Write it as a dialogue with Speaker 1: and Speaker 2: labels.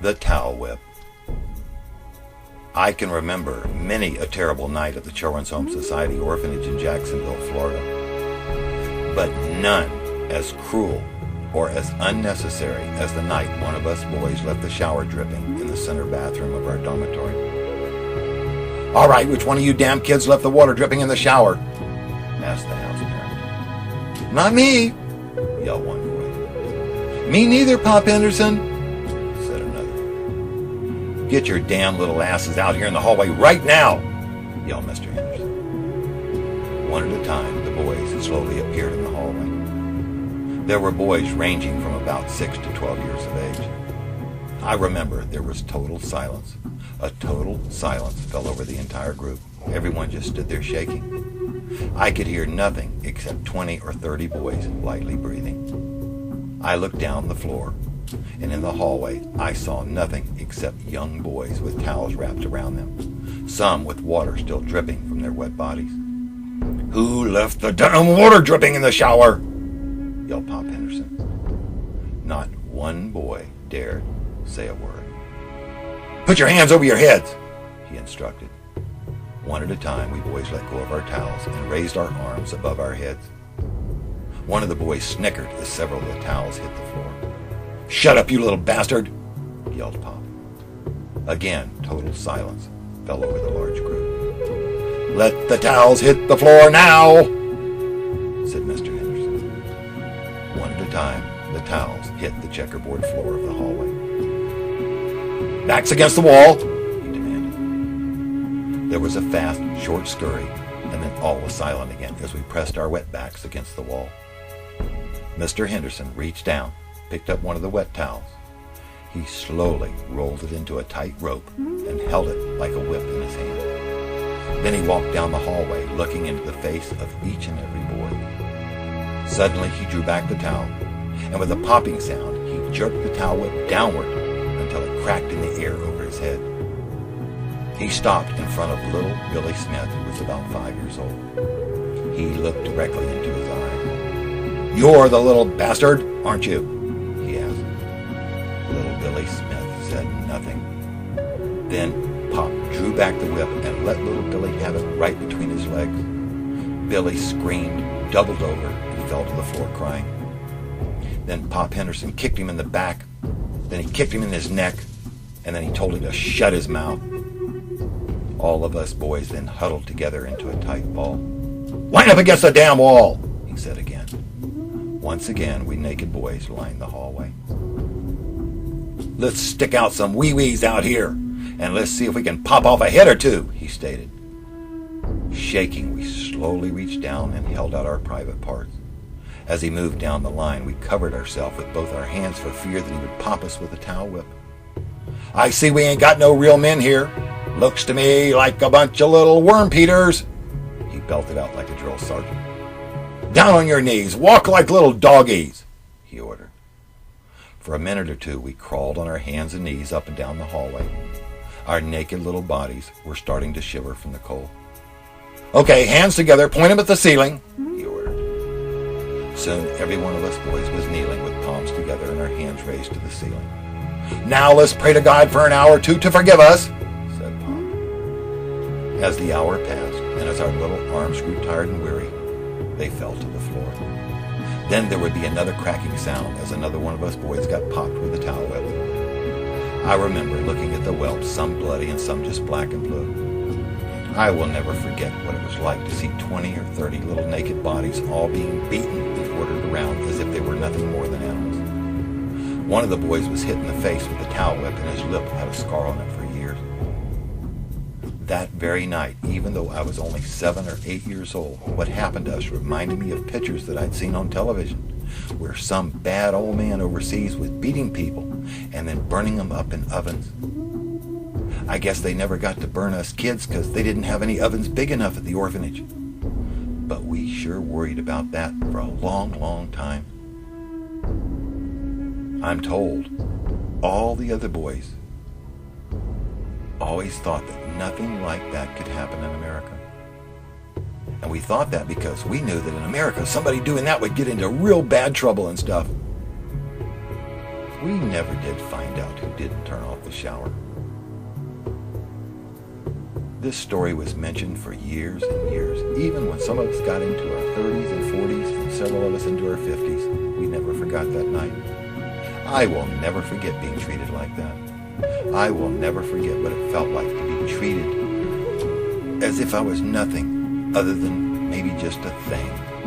Speaker 1: The Towel Whip. I can remember many a terrible night at the Children's Home Society Orphanage in Jacksonville, Florida, but none as cruel or as unnecessary as the night one of us boys left the shower dripping in the center bathroom of our dormitory. "All right, which one of you damn kids left the water dripping in the shower?" asked the house parent. "Not me," yelled one boy. "Me neither, Pop Henderson," said another. "Get your damn little asses out here in the hallway right now," yelled Mr. Henderson. One at a time, the boys slowly appeared in the hallway. There were boys ranging from about 6 to 12 years of age. I remember there was total silence. A total silence fell over the entire group. Everyone just stood there shaking. I could hear nothing except 20 or 30 boys lightly breathing. I looked down the floor, and in the hallway I saw nothing except young boys with towels wrapped around them, some with water still dripping from their wet bodies. "Who left the damn water dripping in the shower?" yelled Pop Henderson. Not one boy dared say a word. "Put your hands over your heads," he instructed. One at a time, we boys let go of our towels and raised our arms above our heads. One of the boys snickered as several of the towels hit the floor. "Shut up, you little bastard," yelled Pop. Again, total silence fell over the large group. "Let the towels hit the floor now," said Mr. Henderson. One at a time, the towels hit the checkerboard floor of the hallway. "Backs against the wall," he demanded. There was a fast, short scurry, and then all was silent again as we pressed our wet backs against the wall. Mr. Henderson reached down, picked up one of the wet towels. He slowly rolled it into a tight rope and held it like a whip in his hand. Then he walked down the hallway, looking into the face of each and every boy. Suddenly he drew back the towel, and with a popping sound, he jerked the towel whip downward until it cracked in the air over his head. He stopped in front of little Billy Smith, who was about 5 years old. He looked directly into his eyes. "You're the little bastard, aren't you?" he asked. Little Billy Smith said nothing. Then Pop drew back the whip and let little Billy have it right between his legs. Billy screamed, doubled over, and fell to the floor crying. Then Pop Henderson kicked him in the back. Then he kicked him in his neck, and then he told him to shut his mouth. All of us boys then huddled together into a tight ball. "Line up against the damn wall," he said again. Once again, we naked boys lined the hallway. "Let's stick out some wee-wees out here, and let's see if we can pop off a head or two," he stated. Shaking, we slowly reached down and held out our private parts. As he moved down the line, we covered ourselves with both our hands for fear that he would pop us with a towel whip. "I see we ain't got no real men here. Looks to me like a bunch of little worm-peaters," he belted out like a drill sergeant. "Down on your knees, walk like little doggies," he ordered. For a minute or two, we crawled on our hands and knees up and down the hallway. Our naked little bodies were starting to shiver from the cold. "Okay, hands together, point them at the ceiling," he ordered. Soon every one of us boys was kneeling with palms together and our hands raised to the ceiling. "Now let's pray to God for an hour or two to forgive us," said Pop. As the hour passed, and as our little arms grew tired and weary, they fell to the floor. Then there would be another cracking sound as another one of us boys got popped with a towel whip. I remember looking at the whelps, some bloody and some just black and blue. I will never forget what it was like to see 20 or 30 little naked bodies all being beaten and ordered around as if they were nothing more than animals. One of the boys was hit in the face with a towel whip and his lip had a scar on it for years. That very night, even though I was only 7 or 8 years old, what happened to us reminded me of pictures that I'd seen on television, where some bad old man overseas was beating people and then burning them up in ovens. I guess they never got to burn us kids because they didn't have any ovens big enough at the orphanage. But we sure worried about that for a long, long time. I'm told all the other boys always thought that nothing like that could happen in America. And we thought that because we knew that in America, somebody doing that would get into real bad trouble and stuff. We never did find out who didn't turn off the shower. This story was mentioned for years and years. Even when some of us got into our 30s and 40s and several of us into our 50s, we never forgot that night. I will never forget being treated like that. I will never forget what it felt like to be treated as if I was nothing other than maybe just a thing.